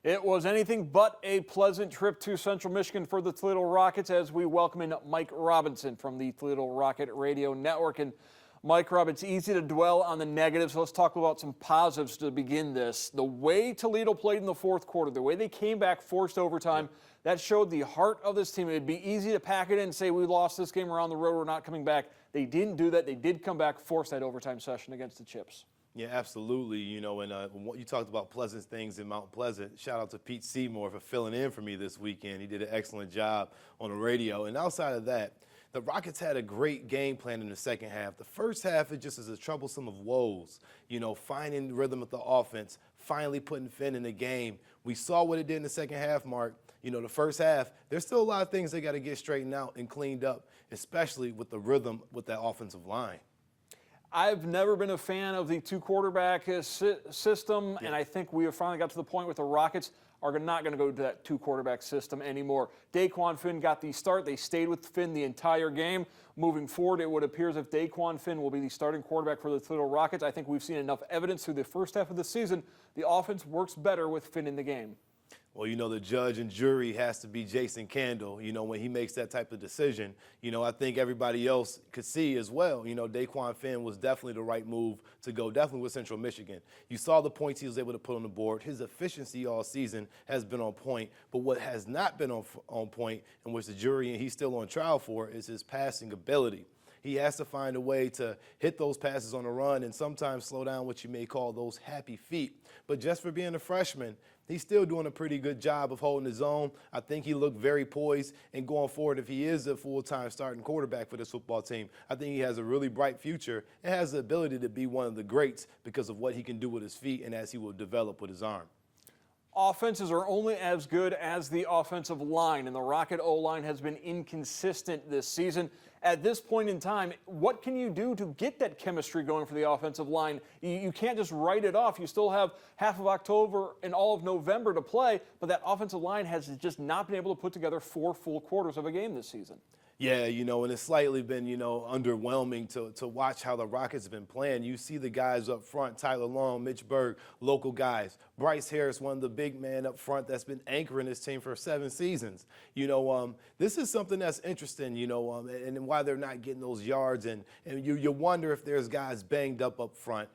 It was anything but a pleasant trip to Central Michigan for the Toledo Rockets as we welcome in Mike Robinson from the Toledo Rocket Radio Network. And Mike, Rob, it's easy to dwell on the negatives. Let's talk about some positives to begin this. The way Toledo played in the fourth quarter, the way they came back, forced overtime, that showed the heart of this team. It'd be easy to pack it in and say we lost this game, we're on the road, we're not coming back. They didn't do that. They did come back, force that overtime session against the Chips. Yeah, absolutely. You know, and you talked about pleasant things in Mount Pleasant. Shout out to Pete Seymour for filling in for me this weekend. He did an excellent job on the radio. And outside of that, the Rockets had a great game plan in the second half. The first half, it just is a troublesome of woes. You know, finding the rhythm of the offense, finally putting Finn in the game. We saw what it did in the second half, Mark. You know, the first half, there's still a lot of things they got to get straightened out and cleaned up, especially with the rhythm with that offensive line. I've never been a fan of the two-quarterback system, and I think we have finally got to the point where the Rockets are not going to go to that two-quarterback system anymore. Daquan Finn got the start. They stayed with Finn the entire game. Moving forward, it would appear as if Daquan Finn will be the starting quarterback for the Toledo Rockets. I think we've seen enough evidence through the first half of the season. The offense works better with Finn in the game. Well, you know, the judge and jury has to be Jason Candle, you know, when he makes that type of decision. You know, I think everybody else could see as well, you know, Daquan Finn was definitely the right move to go, definitely with Central Michigan. You saw the points he was able to put on the board. His efficiency all season has been on point, but what has not been on point, and which the jury and he's still on trial for, is his passing ability. He has to find a way to hit those passes on the run and sometimes slow down what you may call those happy feet. But just for being a freshman, he's still doing a pretty good job of holding his own. I think he looked very poised, and going forward, if he is a full-time starting quarterback for this football team, I think he has a really bright future and has the ability to be one of the greats because of what he can do with his feet and as he will develop with his arm. Offenses are only as good as the offensive line, and the Rocket O-line has been inconsistent this season. At this point in time, what can you do to get that chemistry going for the offensive line? You can't just write it off. You still have half of October and all of November to play, but that offensive line has just not been able to put together 4 full quarters of a game this season. Yeah, you know, and it's slightly been, you know, underwhelming to watch how the Rockets have been playing. You see the guys up front, Tyler Long, Mitch Berg, local guys. Bryce Harris, one of the big men up front that's been anchoring this team for 7 seasons. You know, this is something that's interesting, you know, and why they're not getting those yards. And you wonder if there's guys banged up front.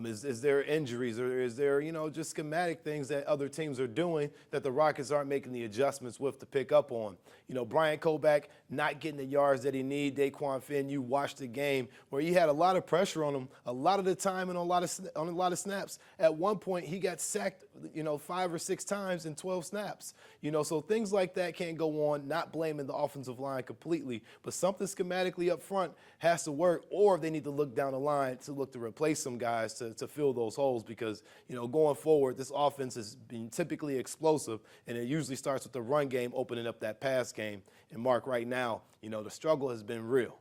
Is there injuries or is there, you know, just schematic things that other teams are doing that the Rockets aren't making the adjustments with to pick up on? You know, Brian Koback not getting the yards that he need. Daquan Finn, you watched the game where he had a lot of pressure on him a lot of the time and on a lot of snaps. At one point, he got sacked, you know, 5 or 6 times in 12 snaps. You know, so things like that can't go on, not blaming the offensive line completely, but something schematically up front has to work, or they need to look down the line to look to replace some guys to fill those holes because, you know, going forward, this offense has been typically explosive, and it usually starts with the run game opening up that pass game. And, Mark, right now, you know, the struggle has been real.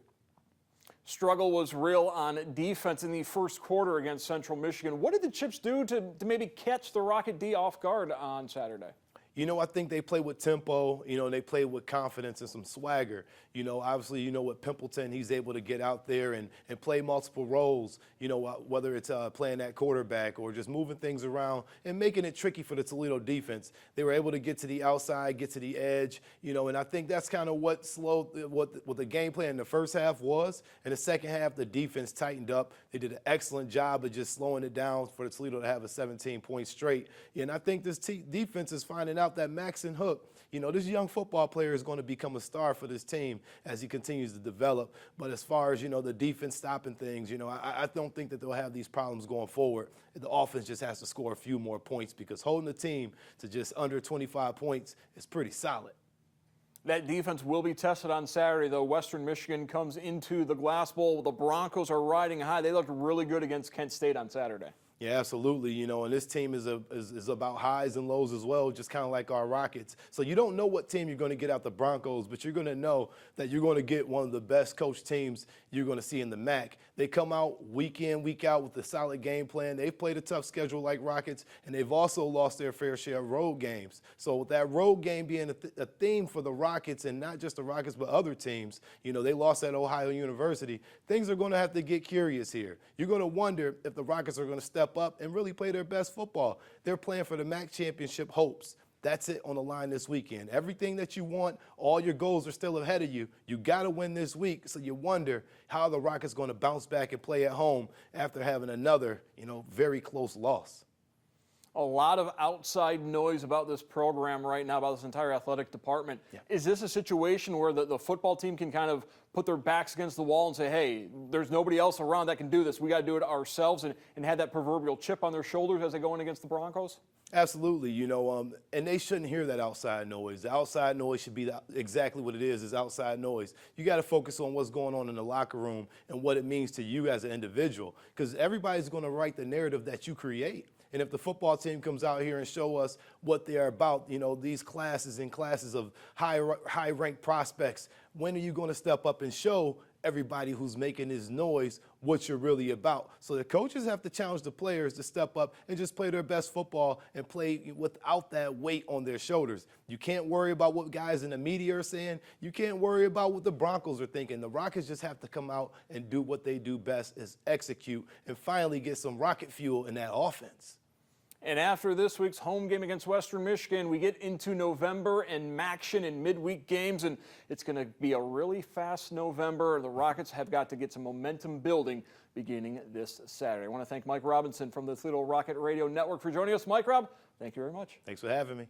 Struggle was real on defense in the first quarter against Central Michigan. What did the Chips do to maybe catch the Rocket D off guard on Saturday? You know, I think they play with tempo, you know, and they play with confidence and some swagger. You know, obviously, you know, with Pimpleton, he's able to get out there and play multiple roles, you know, whether it's playing that quarterback or just moving things around and making it tricky for the Toledo defense. They were able to get to the outside, get to the edge, you know, and I think that's kind of what slowed what the game plan in the first half was. In the second half, the defense tightened up. They did an excellent job of just slowing it down for the Toledo to have a 17-point straight. And I think this defense is finding out that Maxon Hook, you know, this young football player is going to become a star for this team as he continues to develop. But as far as, you know, the defense stopping things, you know, I don't think that they'll have these problems going forward. The offense just has to score a few more points because holding the team to just under 25 points is pretty solid. That defense will be tested on Saturday, though. Western Michigan comes into the Glass Bowl. The Broncos are riding high. They looked really good against Kent State on Saturday. Yeah, absolutely. You know, and this team is about highs and lows as well, just kind of like our Rockets. So you don't know what team you're going to get out the Broncos, but you're going to know that you're going to get one of the best coached teams you're going to see in the MAC. They come out week in, week out with a solid game plan. They've played a tough schedule like Rockets, and they've also lost their fair share of road games. So with that road game being a theme for the Rockets, and not just the Rockets but other teams, you know, they lost at Ohio University, things are going to have to get curious here. You're going to wonder if the Rockets are going to step step up and really play their best football. They're playing for the MAC championship hopes. That's it on the line this weekend. Everything that you want, all your goals are still ahead of you. You got to win this week, so you wonder how the Rockets going to bounce back and play at home after having another, very close loss. A lot of outside noise about this program right now, about this entire athletic department. Yeah. Is this a situation where the football team can kind of put their backs against the wall and say, hey, there's nobody else around that can do this. We got to do it ourselves, and have that proverbial chip on their shoulders as they go in against the Broncos? Absolutely, and they shouldn't hear that outside noise. The outside noise should be exactly what it is outside noise. You got to focus on what's going on in the locker room and what it means to you as an individual, because everybody's going to write the narrative that you create. And if the football team comes out here and show us what they're about, these classes and classes of high-ranked prospects, when are you going to step up and show everybody who's making this noise what you're really about? So the coaches have to challenge the players to step up and just play their best football and play without that weight on their shoulders. You can't worry about what guys in the media are saying. You can't worry about what the Broncos are thinking. The Rockets just have to come out and do what they do best, is execute and finally get some rocket fuel in that offense. And after this week's home game against Western Michigan, we get into November and MACtion and midweek games, and it's going to be a really fast November. The Rockets have got to get some momentum building beginning this Saturday. I want to thank Mike Robinson from the Toledo Rocket Radio Network for joining us. Mike, Rob, thank you very much. Thanks for having me.